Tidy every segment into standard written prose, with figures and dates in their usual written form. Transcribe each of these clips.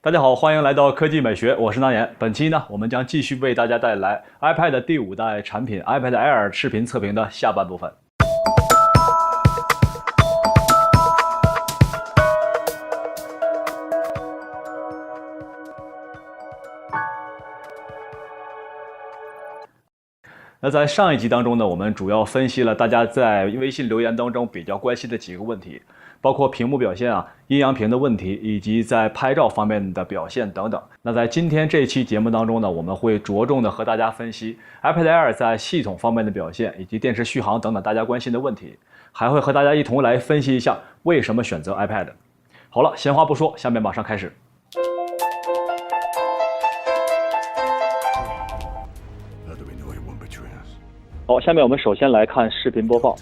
大家好，欢迎来到科技美学，我是南岩。本期呢，我们将继续为大家带来 iPad 第5代产品 iPad Air 视频测评的下半部分。那在上一集当中呢，我们主要分析了大家在微信留言当中比较关心的几个问题，包括屏幕表现阴阳屏的问题，以及在拍照方面的表现等等。那在今天这期节目当中呢，我们会着重的和大家分析 iPad Air 在系统方面的表现，以及电池续航等等大家关心的问题，还会和大家一同来分析一下为什么选择 iPad。好了，闲话不说，下面马上开始。好，下面我们首先来看视频播放。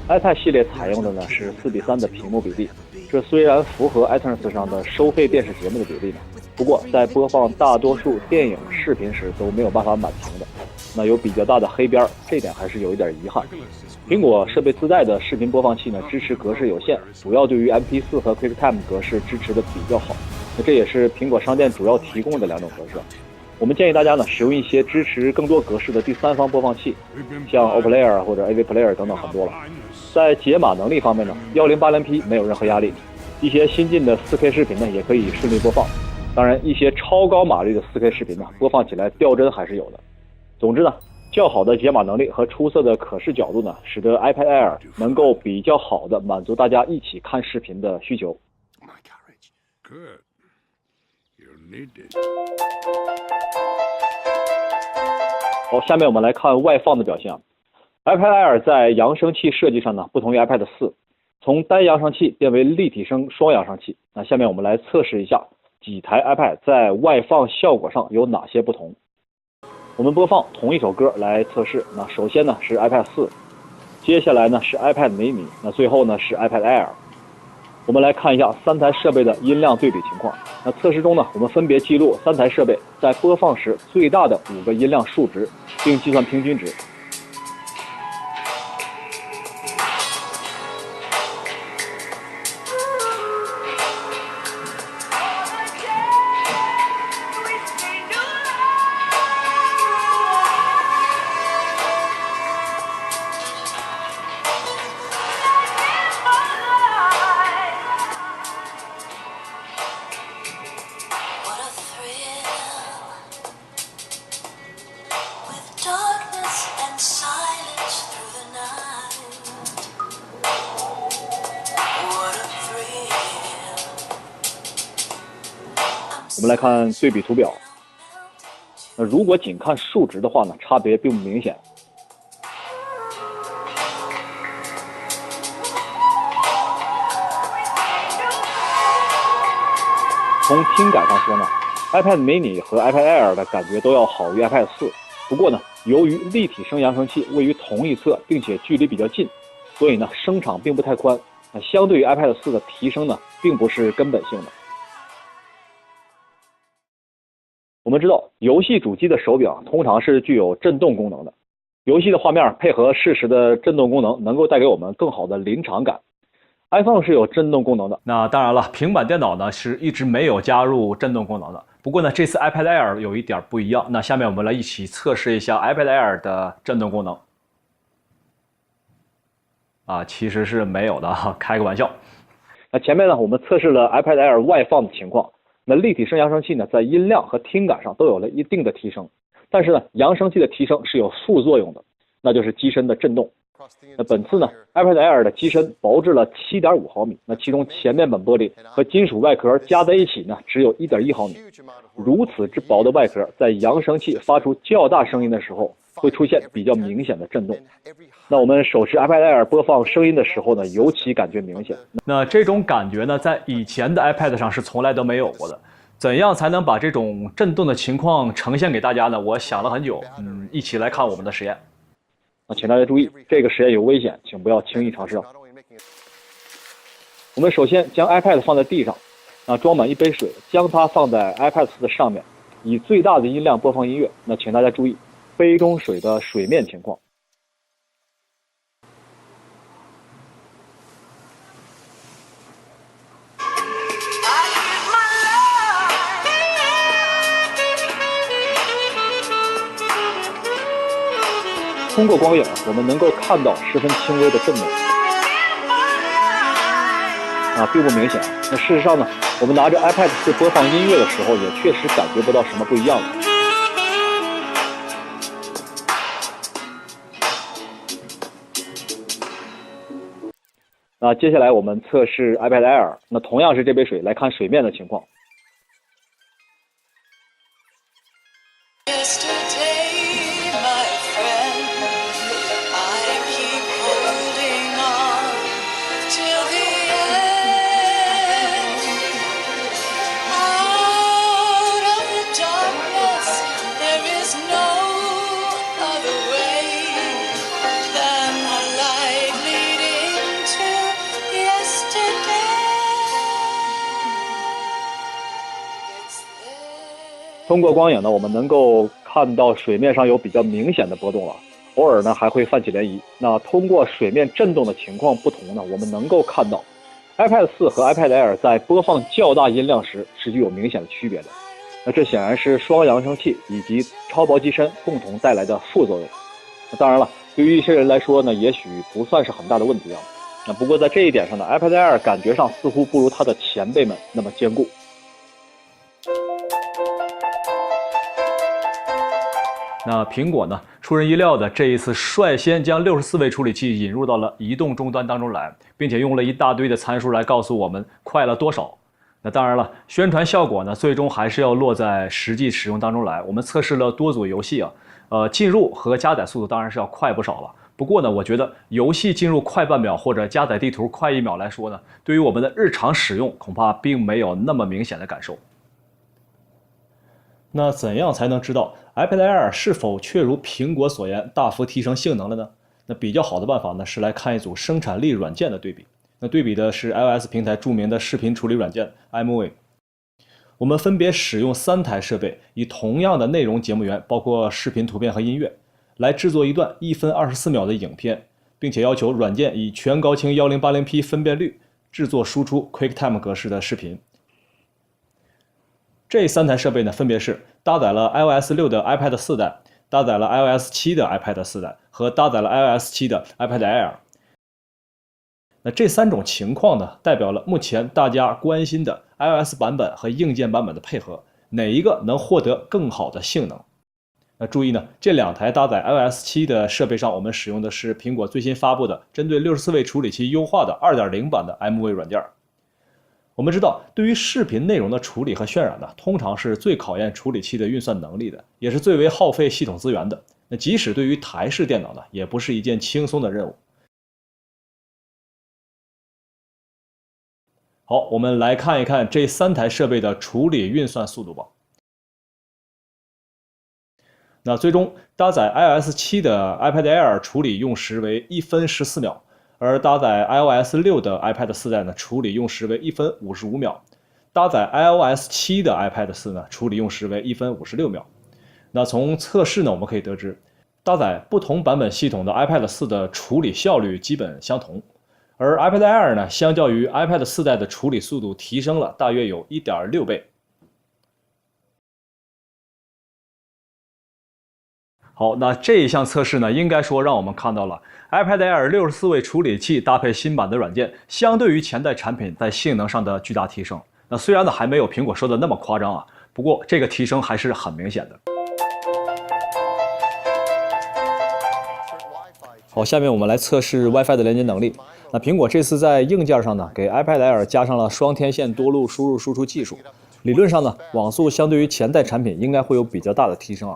iPad 系列采用的呢是4:3的屏幕比例，这虽然符合 iTunes 上的收费电视节目的比例呢，不过在播放大多数电影视频时都没有办法满屏的，那有比较大的黑边，这点还是有一点遗憾。苹果设备自带的视频播放器呢支持格式有限，主要对于 MP4 和 QuickTime 格式支持的比较好，那这也是苹果商店主要提供的2种格式。我们建议大家呢使用一些支持更多格式的第三方播放器，像 OPlayer 或者 AV Player 等等很多了。在解码能力方面呢 1080p 没有任何压力，一些新进的 4K 视频呢也可以顺利播放。当然一些超高码率的 4K 视频呢播放起来掉帧还是有的。总之呢，较好的解码能力和出色的可视角度呢，使得 iPad Air 能够比较好的满足大家一起看视频的需求。好，下面我们来看外放的表现。iPad Air 在扬声器设计上呢，不同于 iPad 4，从单扬声器变为立体声双扬声器。那下面我们来测试一下几台 iPad 在外放效果上有哪些不同。我们播放同一首歌来测试。那首先呢是 iPad 4，接下来呢是 iPad mini， 那最后呢是 iPad Air。我们来看一下3台设备的音量对比情况。那测试中呢，我们分别记录3台设备在播放时最大的5个音量数值，并计算平均值。我们来看对比图表。如果仅看数值的话呢，差别并不明显。从听感上说呢 ，iPad mini 和 iPad Air 的感觉都要好于 iPad 4。不过呢，由于立体声扬声器位于同一侧，并且距离比较近，所以呢声场并不太宽。相对于 iPad 4的提升呢，并不是根本性的。我们知道，游戏主机的手柄通常是具有震动功能的，游戏的画面配合适时的震动功能，能够带给我们更好的临场感。iPhone 是有震动功能的，那当然了，平板电脑呢是一直没有加入震动功能的。不过呢，这次 iPad Air 有一点不一样。那下面我们来一起测试一下 iPad Air 的震动功能。其实是没有的，开个玩笑。那前面呢，我们测试了 iPad Air 外放的情况。那立体声扬声器呢，在音量和听感上都有了一定的提升，但是呢，扬声器的提升是有副作用的，那就是机身的震动。那本次呢 ，iPad Air 的机身薄至了 7.5 毫米，那其中前面板玻璃和金属外壳加在一起呢，只有 1.1 毫米。如此之薄的外壳，在扬声器发出较大声音的时候，会出现比较明显的震动。那我们手持 iPad Air 播放声音的时候呢，尤其感觉明显。那这种感觉呢，在以前的 iPad 上是从来都没有过的。怎样才能把这种震动的情况呈现给大家呢？我想了很久，一起来看我们的实验。请大家注意，这个实验有危险，请不要轻易尝试。我们首先将 iPad 放在地上，装满一杯水，将它放在 iPad 4的上面，以最大的音量播放音乐。那请大家注意杯中水的水面情况。通过光影，我们能够看到十分轻微的震动，并不明显。那事实上呢，我们拿着 iPad 4播放音乐的时候，也确实感觉不到什么不一样的。接下来我们测试 iPad Air， 那同样是这杯水，来看水面的情况。通过光影呢，我们能够看到水面上有比较明显的波动了，偶尔呢还会泛起涟漪。那通过水面震动的情况不同呢，我们能够看到 iPad 4和 iPad Air 在播放较大音量时是具有明显的区别的。那这显然是双扬声器以及超薄机身共同带来的副作用。那当然了，对于一些人来说呢，也许不算是很大的问题啊。那不过在这一点上呢 ，iPad Air 感觉上似乎不如它的前辈们那么坚固。那苹果呢，出人意料的这一次率先将64位处理器引入到了移动终端当中来，并且用了一大堆的参数来告诉我们快了多少。那当然了，宣传效果呢，最终还是要落在实际使用当中来。我们测试了多组游戏进入和加载速度当然是要快不少了。不过呢，我觉得游戏进入快半秒或者加载地图快1秒来说呢，对于我们的日常使用恐怕并没有那么明显的感受。那怎样才能知道 iPad Air 是否确如苹果所言大幅提升性能了呢？那比较好的办法呢，是来看一组生产力软件的对比。那对比的是 iOS 平台著名的视频处理软件 iMovie。我们分别使用3台设备，以同样的内容节目源，包括视频、图片和音乐，来制作一段1分24秒的影片，并且要求软件以全高清 1080p 分辨率制作输出 QuickTime 格式的视频。这3台设备呢，分别是搭载了 iOS 6的 iPad 4代，搭载了 iOS 7的 iPad 4代和搭载了 iOS 7的 iPad Air。那这3种情况呢，代表了目前大家关心的 iOS 版本和硬件版本的配合，哪一个能获得更好的性能？那注意呢，这2台搭载 iOS 7的设备上，我们使用的是苹果最新发布的针对64位处理器优化的 2.0 版的 iMovie 软件。我们知道，对于视频内容的处理和渲染呢，通常是最考验处理器的运算能力的，也是最为耗费系统资源的。那即使对于台式电脑呢，也不是一件轻松的任务。好，我们来看一看这3台设备的处理运算速度吧。那最终搭载 iOS 7的 iPad Air 处理用时为1分14秒。而搭载 iOS 6的 iPad 4代呢，处理用时为1分55秒；搭载 iOS 7的 iPad 4呢，处理用时为1分56秒。那从测试呢，我们可以得知，搭载不同版本系统的 iPad 4的处理效率基本相同，而 iPad Air 呢，相较于 iPad 4代的处理速度提升了大约有 1.6 倍。好，那这一项测试呢，应该说让我们看到了 iPad Air 64位处理器搭配新版的软件，相对于前代产品在性能上的巨大提升。那虽然呢还没有苹果说的那么夸张不过这个提升还是很明显的。好，下面我们来测试 WiFi 的连接能力。那苹果这次在硬件上呢，给 iPad Air 加上了双天线多路输入输出技术，理论上呢，网速相对于前代产品应该会有比较大的提升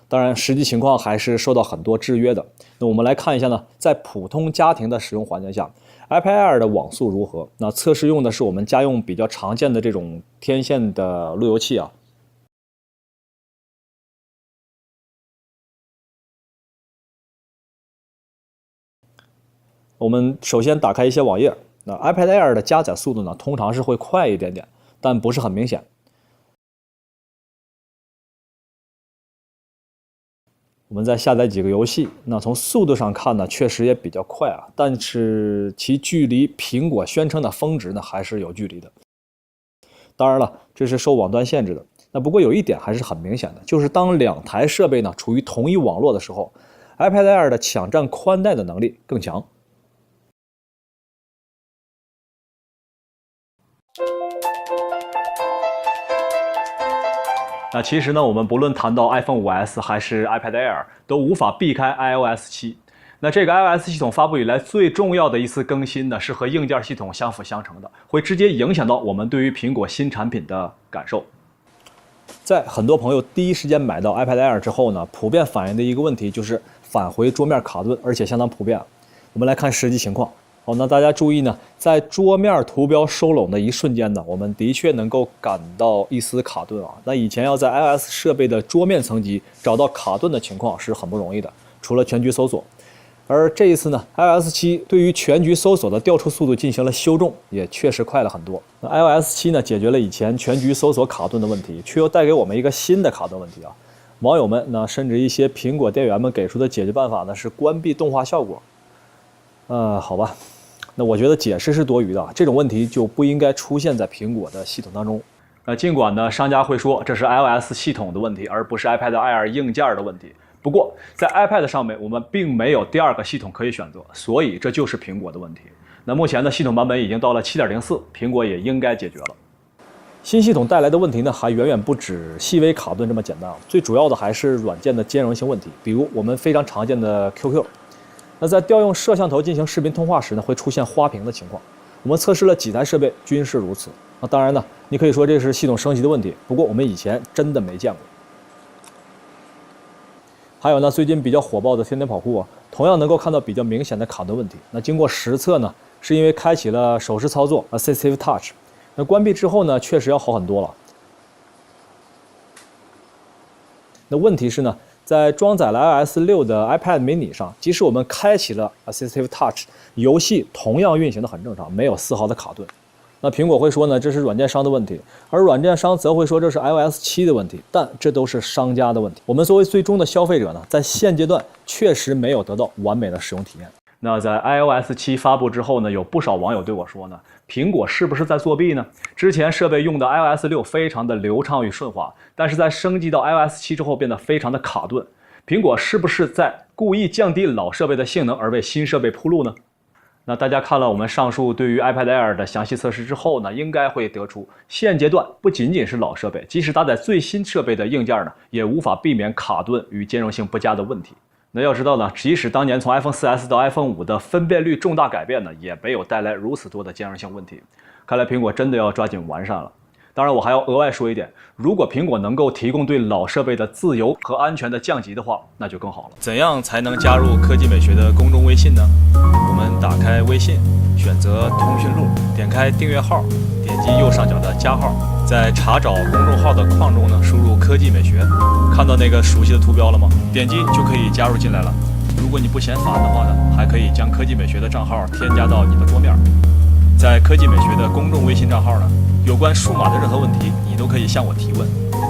当然，实际情况还是受到很多制约的。那我们来看一下呢，在普通家庭的使用环境下 ，iPad Air 的网速如何？那测试用的是我们家用比较常见的这种天线的路由器我们首先打开一些网页，那 iPad Air 的加载速度呢，通常是会快一点点，但不是很明显。我们再下载几个游戏，那从速度上看呢，确实也比较快但是其距离苹果宣称的峰值呢，还是有距离的。当然了，这是受网端限制的。那不过有一点还是很明显的，就是当2台设备呢处于同一网络的时候 ，iPad Air 的抢占宽带的能力更强。那其实呢，我们不论谈到 iPhone 5S 还是 iPad Air， 都无法避开 iOS 7。那这个 iOS 系统发布以来最重要的一次更新呢，是和硬件系统相辅相成的，会直接影响到我们对于苹果新产品的感受。在很多朋友第一时间买到 iPad Air 之后呢，普遍反映的一个问题就是返回桌面卡顿，而且相当普遍。我们来看实际情况。好，那大家注意呢，在桌面图标收拢的一瞬间呢，我们的确能够感到一丝卡顿啊。那以前要在 iOS 设备的桌面层级找到卡顿的情况是很不容易的，除了全局搜索。而这一次呢 ，iOS 7对于全局搜索的调出速度进行了修正，也确实快了很多。那 iOS 7呢，解决了以前全局搜索卡顿的问题，却又带给我们一个新的卡顿问题啊。网友们呢，甚至一些苹果店员们给出的解决办法呢，是关闭动画效果。好吧。那我觉得解释是多余的，这种问题就不应该出现在苹果的系统当中。尽管呢，商家会说这是 iOS 系统的问题，而不是 iPad Air 硬件的问题。不过，在 iPad 上面，我们并没有第2个系统可以选择，所以这就是苹果的问题。那目前的系统版本已经到了 7.04， 苹果也应该解决了。新系统带来的问题呢，还远远不止细微卡顿这么简单，最主要的还是软件的兼容性问题，比如我们非常常见的 QQ。那在调用摄像头进行视频通话时呢，会出现花屏的情况。我们测试了几台设备，均是如此。那当然呢，你可以说这是系统升级的问题，不过我们以前真的没见过。还有呢，最近比较火爆的天天跑酷啊，同样能够看到比较明显的卡顿问题。那经过实测呢，是因为开启了手势操作 Assistive Touch， 那关闭之后呢，确实要好很多了。那问题是呢，在装载了 iOS 6的 iPad mini 上，即使我们开启了 Assistive Touch， 游戏同样运行的很正常，没有丝毫的卡顿。那苹果会说呢，这是软件商的问题，而软件商则会说这是 iOS 7的问题，但这都是商家的问题。我们作为最终的消费者呢，在现阶段确实没有得到完美的使用体验。那在 iOS 7发布之后呢，有不少网友对我说呢，苹果是不是在作弊呢？之前设备用的 iOS 6非常的流畅与顺滑，但是在升级到 iOS 7之后变得非常的卡顿。苹果是不是在故意降低老设备的性能而为新设备铺路呢？那大家看了我们上述对于 iPad Air 的详细测试之后呢，应该会得出，现阶段不仅仅是老设备，即使搭载最新设备的硬件呢，也无法避免卡顿与兼容性不佳的问题。那要知道呢，即使当年从 iPhone 4S 到 iPhone 5的分辨率重大改变呢，也没有带来如此多的兼容性问题。看来苹果真的要抓紧完善了。当然，我还要额外说一点，如果苹果能够提供对老设备的自由和安全的降级的话，那就更好了。怎样才能加入科技美学的公众微信呢？我们打开微信，选择通讯录，点开订阅号，点击右上角的加号，在查找公众号的框中呢，输入科技美学，看到那个熟悉的图标了吗？点击就可以加入进来了。如果你不嫌烦的话呢，还可以将科技美学的账号添加到你的桌面。在科技美学的公众微信账号呢，有关数码的任何问题，你都可以向我提问。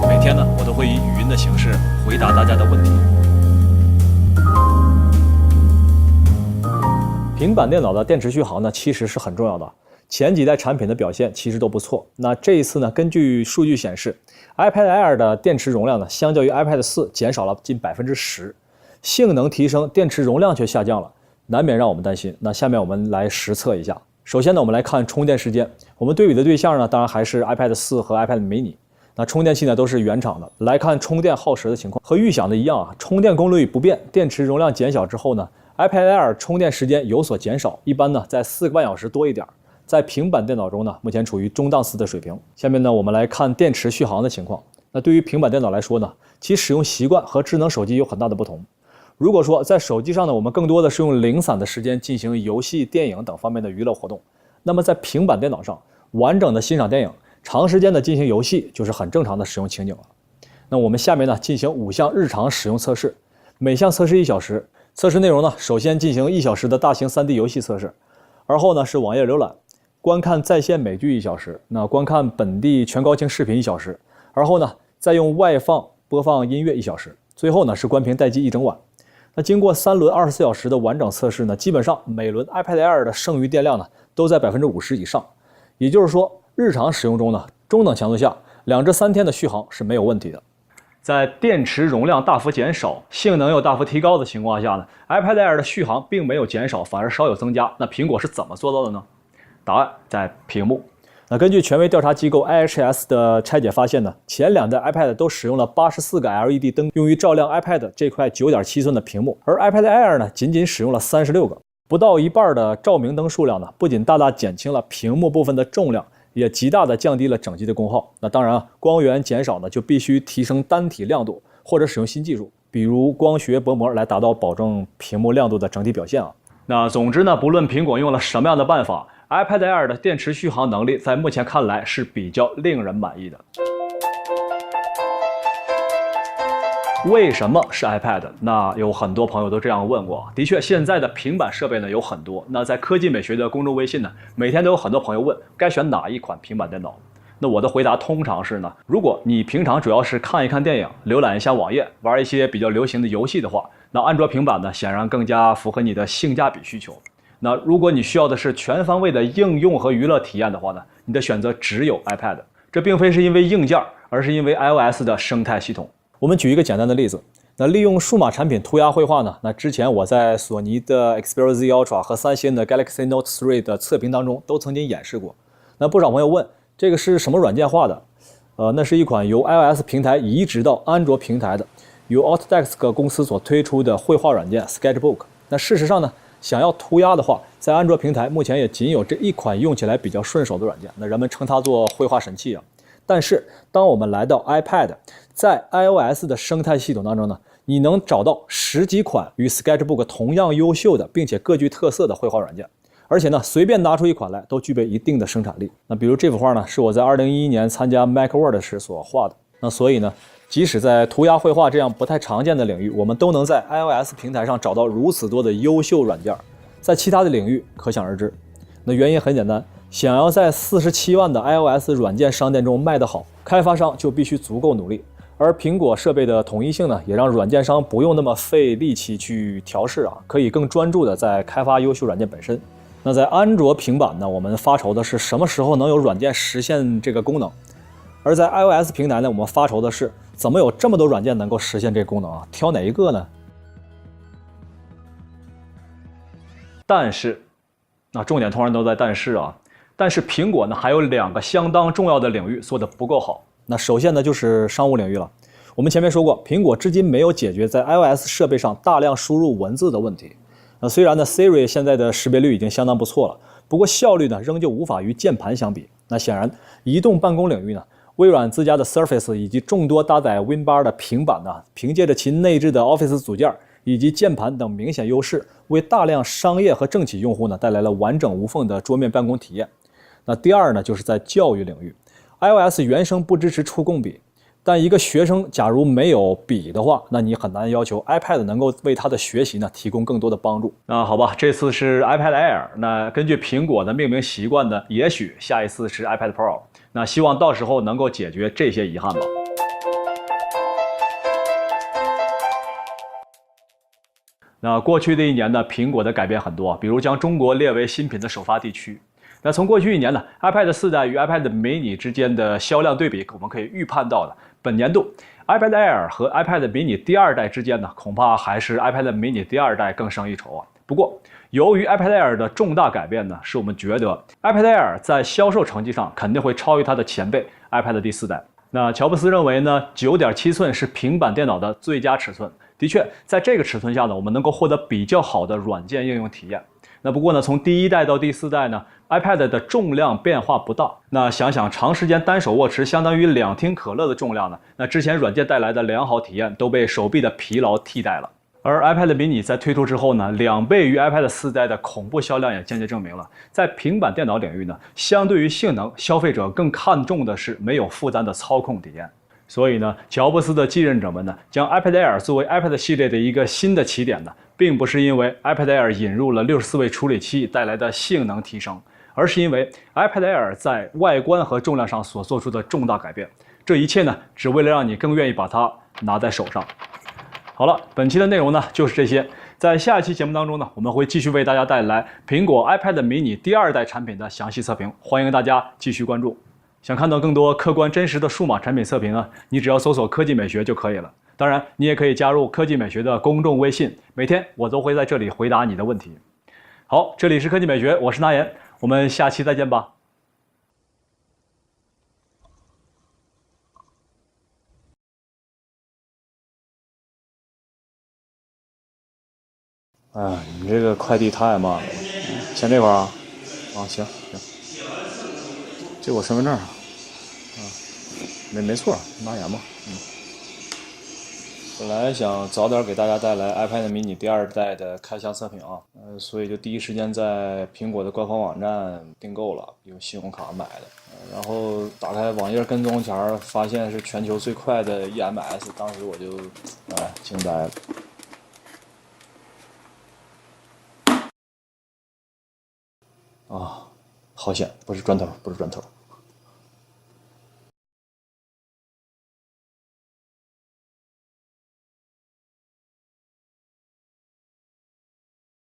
每天呢，我都会以语音的形式回答大家的问题。平板电脑的电池续航呢，其实是很重要的。前几代产品的表现其实都不错。那这一次呢，根据数据显示 ，iPad Air 的电池容量呢，相较于 iPad 4减少了近10%，性能提升，电池容量却下降了，难免让我们担心。那下面我们来实测一下。首先呢，我们来看充电时间。我们对比的对象呢，当然还是 iPad 4和 iPad mini。那充电器呢都是原厂的。来看充电耗时的情况，和预想的一样啊，充电功率不变，电池容量减小之后呢 ，iPad Air 充电时间有所减少，一般呢在4个半小时多一点。在平板电脑中呢，目前处于中档次的水平。下面呢，我们来看电池续航的情况。那对于平板电脑来说呢，其使用习惯和智能手机有很大的不同。如果说在手机上呢，我们更多的是用零散的时间进行游戏、电影等方面的娱乐活动，那么在平板电脑上，完整的欣赏电影、长时间的进行游戏就是很正常的使用情景了。那我们下面呢进行5项日常使用测试，每项测试1小时。测试内容呢，首先进行1小时的大型3D 游戏测试，而后呢是网页浏览，观看在线美剧1小时，那观看本地全高清视频1小时，而后呢再用外放播放音乐1小时，最后呢是关屏待机1整晚。那经过3轮24小时的完整测试呢，基本上每轮 iPad Air 的剩余电量呢都在50%以上，也就是说，日常使用中呢，中等强度下2至3天的续航是没有问题的。在电池容量大幅减少、性能又大幅提高的情况下呢 ，iPad Air 的续航并没有减少，反而稍有增加。那苹果是怎么做到的呢？答案在屏幕。那根据权威调查机构 IHS 的拆解发现呢，前2代 iPad 都使用了84个 LED 灯，用于照亮 iPad 这块9.7寸的屏幕，而 iPad Air 呢，仅仅使用了36个，不到一半的照明灯数量呢，不仅大大减轻了屏幕部分的重量，也极大的降低了整机的功耗。那当然啊，光源减少呢，就必须提升单体亮度，或者使用新技术，比如光学薄膜来达到保证屏幕亮度的整体表现啊。那总之呢，不论苹果用了什么样的办法， iPad Air 的电池续航能力在目前看来是比较令人满意的。为什么是 iPad？ 那有很多朋友都这样问过。的确，现在的平板设备呢有很多。那在科技美学的公众微信呢，每天都有很多朋友问该选哪一款平板电脑。那我的回答通常是呢，如果你平常主要是看一看电影、浏览一下网页、玩一些比较流行的游戏的话，那安卓平板呢显然更加符合你的性价比需求。那如果你需要的是全方位的应用和娱乐体验的话呢，你的选择只有 iPad。这并非是因为硬件，而是因为 iOS 的生态系统。我们举一个简单的例子，那利用数码产品涂鸦绘画呢，那之前我在索尼的 Xperia Z Ultra 和三星的 Galaxy Note 3的测评当中都曾经演示过。那不少朋友问，这个是什么软件画的？那是一款由 iOS 平台移植到安卓平台的，由 Autodesk 公司所推出的绘画软件 Sketchbook。那事实上呢，想要涂鸦的话，在安卓平台目前也仅有这一款用起来比较顺手的软件，那人们称它做绘画神器啊。但是当我们来到 iPad， 在 iOS 的生态系统当中呢，你能找到10几款与 Sketchbook 同样优秀的并且各具特色的绘画软件，而且呢，随便拿出一款来都具备一定的生产力。那比如这幅画呢，是我在2011年参加 Macworld 时所画的。那所以呢，即使在涂鸦绘画这样不太常见的领域，我们都能在 iOS 平台上找到如此多的优秀软件，在其他的领域可想而知。那原因很简单，想要在47万的 iOS 软件商店中卖得好，开发商就必须足够努力。而苹果设备的统一性呢，也让软件商不用那么费力气去调试啊，可以更专注的在开发优秀软件本身。那在安卓平板呢，我们发愁的是什么时候能有软件实现这个功能，而在 iOS 平台呢，我们发愁的是怎么有这么多软件能够实现这个功能啊？挑哪一个呢？但是，那重点通常都在但是啊，但是苹果呢还有2个相当重要的领域做得不够好。那首先呢就是商务领域了。我们前面说过，苹果至今没有解决在 iOS 设备上大量输入文字的问题。虽然呢 Siri 现在的识别率已经相当不错了，不过效率呢仍旧无法与键盘相比。那显然，移动办公领域呢，微软自家的 Surface 以及众多搭载 Win8 的平板呢，凭借着其内置的 Office 组件以及键盘等明显优势，为大量商业和政企用户呢带来了完整无缝的桌面办公体验。那第二呢，就是在教育领域 ，iOS 原生不支持触控笔，但一个学生假如没有笔的话，那你很难要求 iPad 能够为他的学习呢提供更多的帮助。那好吧，这次是 iPad Air， 那根据苹果的命名习惯呢，也许下一次是 iPad Pro。那希望到时候能够解决这些遗憾吧。那过去的1年呢，苹果的改变很多，比如将中国列为新品的首发地区。那从过去1年呢 ，iPad 4代与 iPad mini 之间的销量对比，我们可以预判到的，本年度 iPad Air 和 iPad mini 第2代之间呢，恐怕还是 iPad mini 第2代更胜一筹啊。不过，由于 iPad Air 的重大改变呢，使我们觉得 iPad Air 在销售成绩上肯定会超越它的前辈 iPad 第4代。那乔布斯认为呢 ，9.7 寸是平板电脑的最佳尺寸。的确，在这个尺寸下呢，我们能够获得比较好的软件应用体验。那不过呢，从第1代到第4代呢 ，iPad 的重量变化不大。那想想长时间单手握持相当于2听可乐的重量呢，那之前软件带来的良好体验都被手臂的疲劳替代了。而 iPad mini 在推出之后呢，2倍于 iPad 4代的恐怖销量也间接证明了，在平板电脑领域呢，相对于性能，消费者更看重的是没有负担的操控体验。所以呢，乔布斯的继任者们呢，将 iPad Air 作为 iPad 系列的一个新的起点呢，并不是因为 iPad Air 引入了64位处理器带来的性能提升，而是因为 iPad Air 在外观和重量上所做出的重大改变。这一切呢，只为了让你更愿意把它拿在手上。好了，本期的内容呢就是这些。在下一期节目当中呢，我们会继续为大家带来苹果 iPad mini 第2代产品的详细测评，欢迎大家继续关注。想看到更多客观真实的数码产品测评呢，你只要搜索科技美学就可以了。当然，你也可以加入科技美学的公众微信，每天我都会在这里回答你的问题。好，这里是科技美学，我是那言，我们下期再见吧。哎，你这个快递太慢了，签这块啊？啊，行行，这我身份证啊，没错，那言吧，本来想早点给大家带来 iPad mini 第2代的开箱测评啊，所以就第一时间在苹果的官方网站订购了，用信用卡买的，然后打开网页跟踪前发现是全球最快的 EMS， 当时我就惊呆了。啊，好险，不是砖头，不是砖头。